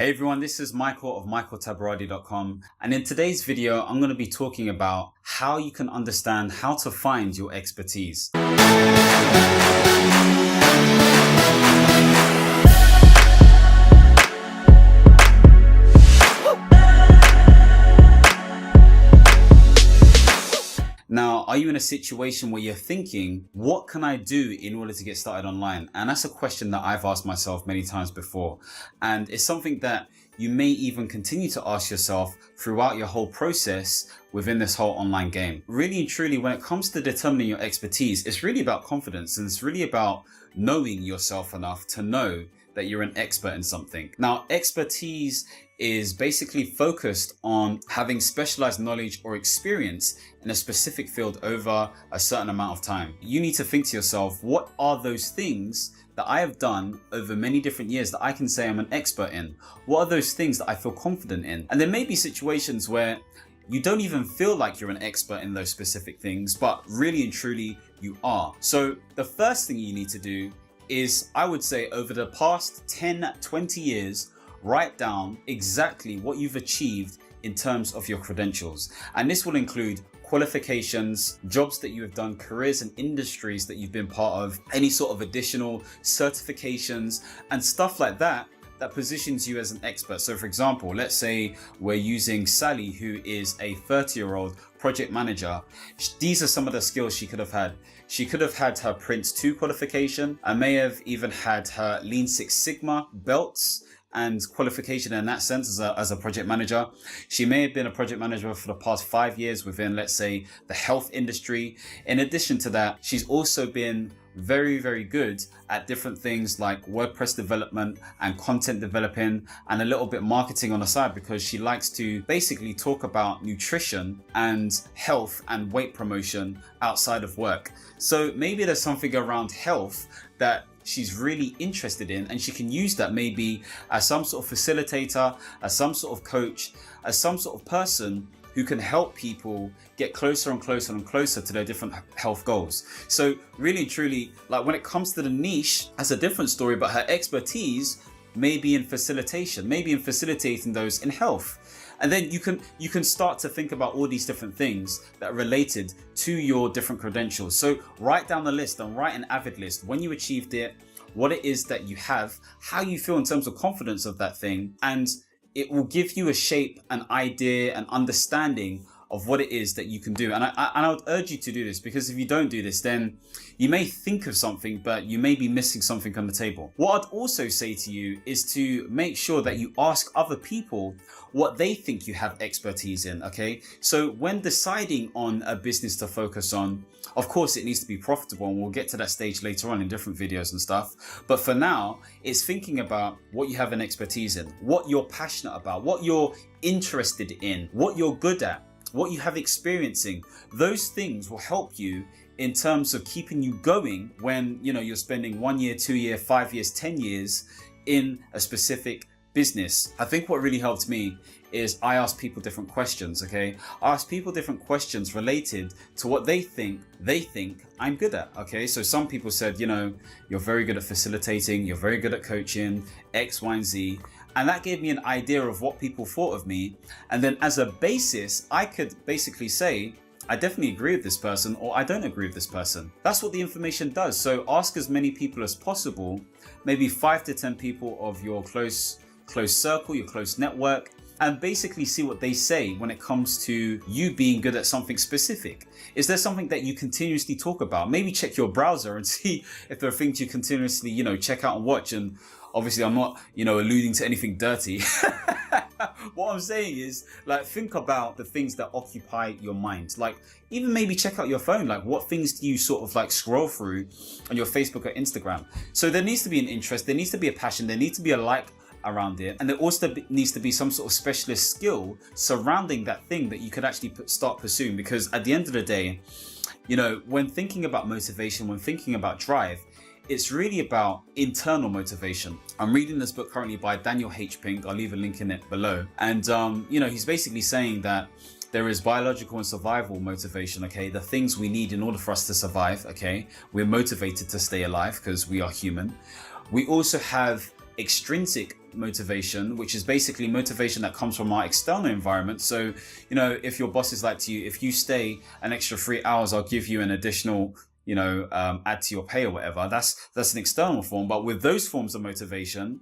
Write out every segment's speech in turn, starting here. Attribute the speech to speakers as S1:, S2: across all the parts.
S1: Hey everyone, this is Michael of michaeltabaradi.com, and in today's video I'm going to be talking about how you can understand how to find your expertise. Now, are you in a situation where you're thinking, what can I do in order to get started online? And that's a question that I've asked myself many times before. And it's something that you may even continue to ask yourself throughout your whole process within this whole online game. Really and truly, when it comes to determining your expertise, it's really about confidence, and it's really about knowing yourself enough to know that you're an expert in something. Now, expertise is basically focused on having specialized knowledge or experience in a specific field over a certain amount of time. You need to think to yourself, what are those things that I have done over many different years that I can say I'm an expert in? What are those things that I feel confident in? And there may be situations where you don't even feel like you're an expert in those specific things, but really and truly you are. So the first thing you need to do is, I would say, over the past 10, 20 years, write down exactly what you've achieved in terms of your credentials. And this will include qualifications, jobs that you have done, careers and industries that you've been part of, any sort of additional certifications and stuff like that that positions you as an expert. So for example, let's say we're using Sally, who is a 30-year-old project manager. These are some of the skills she could have had. She could have had her Prince 2 qualification. I may have even had her Lean Six Sigma belts and qualification in that sense as a project manager. She may have been a project manager for the past 5 years within, let's say, the health industry. In addition to that, she's also been very, very good at different things like WordPress development and content developing and a little bit marketing on the side, because she likes to basically talk about nutrition and health and weight promotion outside of work. So maybe there's something around health that she's really interested in, and she can use that maybe as some sort of facilitator, as some sort of coach, as some sort of person who can help people get closer and closer and closer to their different health goals. So really and truly, like when it comes to the niche, that's a different story, but her expertise may be in facilitation, maybe in facilitating those in health. And then you can start to think about all these different things that are related to your different credentials. So write down the list and write an avid list. When you achieved it, what it is that you have, how you feel in terms of confidence of that thing, and it will give you a shape, an idea, an understanding of what it is that you can do. And I would urge you to do this, because if you don't do this, then you may think of something, but you may be missing something on the table. What I'd also say to you is to make sure that you ask other people what they think you have expertise in, okay? So when deciding on a business to focus on, of course it needs to be profitable, and we'll get to that stage later on in different videos and stuff. But for now, it's thinking about what you have an expertise in, what you're passionate about, what you're interested in, what you're good at, what you have experiencing. Those things will help you in terms of keeping you going when you're spending 1 year, 2 year, 5 years, 10 years in a specific business. I think what really helped me is I asked people different questions, okay? I asked people different questions related to what they think I'm good at, okay? So some people said, you're very good at facilitating, you're very good at coaching, X, Y, and Z. And that gave me an idea of what people thought of me. And then as a basis, I could basically say, I definitely agree with this person, or I don't agree with this person. That's what the information does. So ask as many people as possible, maybe 5 to 10 people of your close circle, your close network, and basically see what they say when it comes to you being good at something specific. Is there something that you continuously talk about? Maybe check your browser and see if there are things you continuously, check out and watch. And obviously I'm not, alluding to anything dirty. What I'm saying is, like, think about the things that occupy your mind. Like, even maybe check out your phone. Like, what things do you sort of like scroll through on your Facebook or Instagram? So there needs to be an interest, there needs to be a passion, there needs to be a like around it, and there also needs to be some sort of specialist skill surrounding that thing that you could actually start pursuing. Because at the end of the day, when thinking about motivation, when thinking about drive, it's really about internal motivation. I'm reading this book currently by Daniel H. Pink. I'll leave a link in it below. And, he's basically saying that there is biological and survival motivation, okay? The things we need in order for us to survive, okay? We're motivated to stay alive because we are human. We also have extrinsic motivation, which is basically motivation that comes from our external environment. So, if your boss is like to you, if you stay an extra 3 hours, I'll give you an additional, add to your pay or whatever. That's an external form. But with those forms of motivation,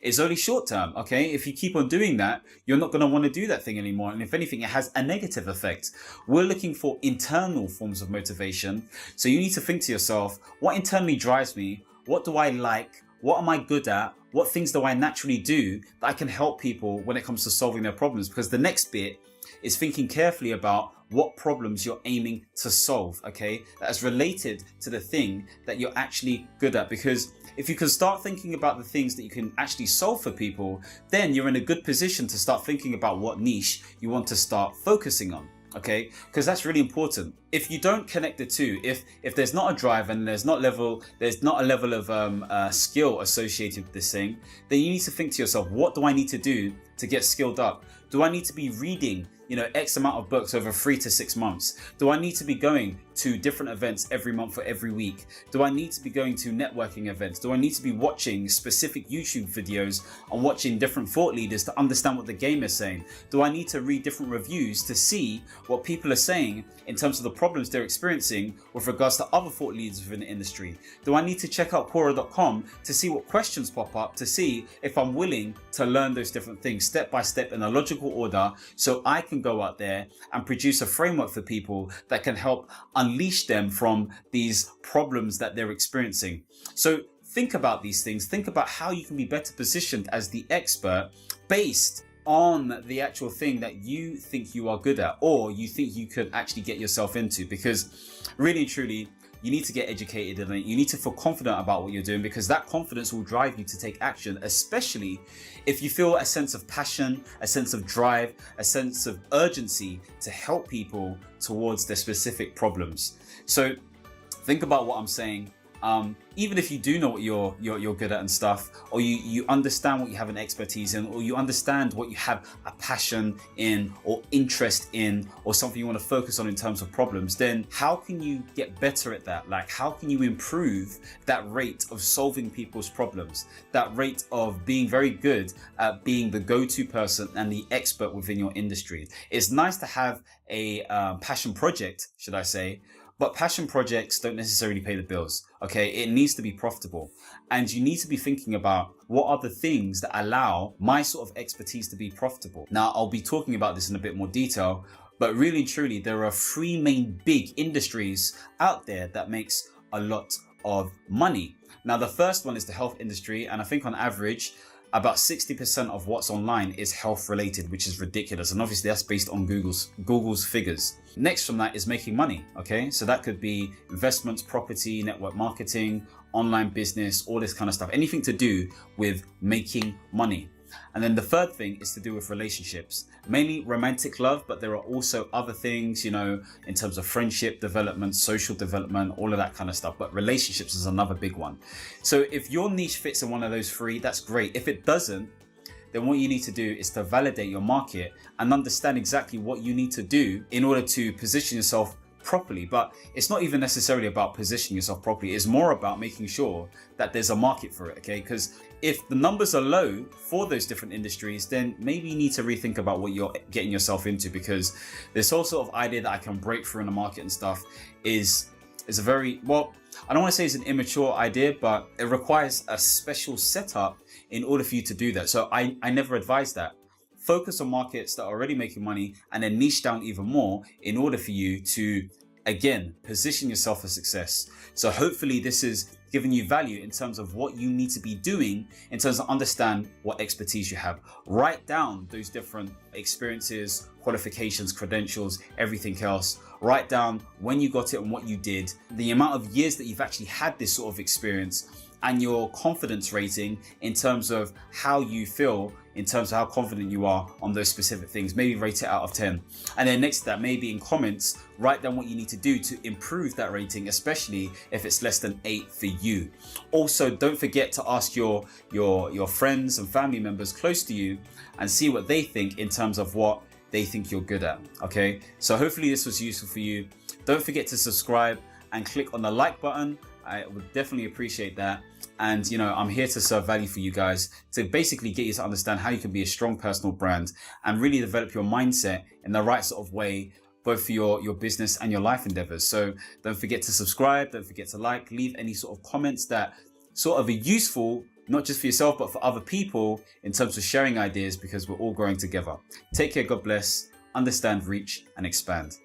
S1: it's only short term, okay? If you keep on doing that, you're not going to want to do that thing anymore. And if anything, it has a negative effect. We're looking for internal forms of motivation. So you need to think to yourself, what internally drives me? What do I like? What am I good at? What things do I naturally do that I can help people when it comes to solving their problems? Because the next bit is thinking carefully about what problems you're aiming to solve, okay? That is related to the thing that you're actually good at. Because if you can start thinking about the things that you can actually solve for people, then you're in a good position to start thinking about what niche you want to start focusing on. Okay, because that's really important. If you don't connect the two, if there's not a drive and there's not a level of skill associated with this thing, then you need to think to yourself, what do I need to do to get skilled up? Do I need to be reading, X amount of books over 3 to 6 months? Do I need to be going to different events every month or every week? Do I need to be going to networking events? Do I need to be watching specific YouTube videos and watching different thought leaders to understand what the game is saying? Do I need to read different reviews to see what people are saying in terms of the problems they're experiencing with regards to other thought leaders within the industry? Do I need to check out Quora.com to see what questions pop up, to see if I'm willing to learn those different things step by step in a logical order, so I can go out there and produce a framework for people that can help unleash them from these problems that they're experiencing? So think about these things. Think about how you can be better positioned as the expert based on the actual thing that you think you are good at, or you think you could actually get yourself into. Because really and truly, you need to get educated in it. You need to feel confident about what you're doing, because that confidence will drive you to take action, especially if you feel a sense of passion, a sense of drive, a sense of urgency to help people towards their specific problems. So think about what I'm saying. Even if you do know what you're good at and stuff, or you understand what you have an expertise in, or you understand what you have a passion in or interest in, or something you want to focus on in terms of problems, then how can you get better at that? Like, how can you improve that rate of solving people's problems, that rate of being very good at being the go-to person and the expert within your industry? It's nice to have a passion project, should I say, but passion projects don't necessarily pay the bills, okay? It needs to be profitable. And you need to be thinking about what are the things that allow my sort of expertise to be profitable. Now, I'll be talking about this in a bit more detail, but really and truly, there are 3 main big industries out there that makes a lot of money. Now, the first one is the health industry. And I think on average, about 60% of what's online is health related, which is ridiculous. And obviously that's based on Google's figures. Next from that is making money. Okay. So that could be investments, property, network marketing, online business, all this kind of stuff, anything to do with making money. And then the third thing is to do with relationships, mainly romantic love, but there are also other things, in terms of friendship development, social development, all of that kind of stuff. But relationships is another big one. So if your niche fits in one of those 3, that's great. If it doesn't, then what you need to do is to validate your market and understand exactly what you need to do in order to position yourself properly. But it's not even necessarily about positioning yourself properly. It's more about making sure that there's a market for it, okay? Because if the numbers are low for those different industries, then maybe you need to rethink about what you're getting yourself into, because this whole sort of idea that I can break through in the market and stuff is a very, well, I don't want to say it's an immature idea, but it requires a special setup in order for you to do that. So I never advise that. Focus on markets that are already making money and then niche down even more in order for you to, again, position yourself for success. So hopefully this is giving you value in terms of what you need to be doing, in terms of understand what expertise you have. Write down those different experiences, qualifications, credentials, everything else. Write down when you got it and what you did, the amount of years that you've actually had this sort of experience, and your confidence rating in terms of how you feel, in terms of how confident you are on those specific things. Maybe rate it out of 10. And then next to that, maybe in comments, write down what you need to do to improve that rating, especially if it's less than 8 for you. Also, don't forget to ask your friends and family members close to you and see what they think in terms of what they think you're good at. Okay, so hopefully this was useful for you. Don't forget to subscribe and click on the like button I would definitely appreciate that. And, I'm here to serve value for you guys, to basically get you to understand how you can be a strong personal brand and really develop your mindset in the right sort of way, both for your business and your life endeavors. So don't forget to subscribe. Don't forget to leave any sort of comments that sort of are useful, not just for yourself, but for other people in terms of sharing ideas, because we're all growing together. Take care. God bless. Understand, reach, and expand.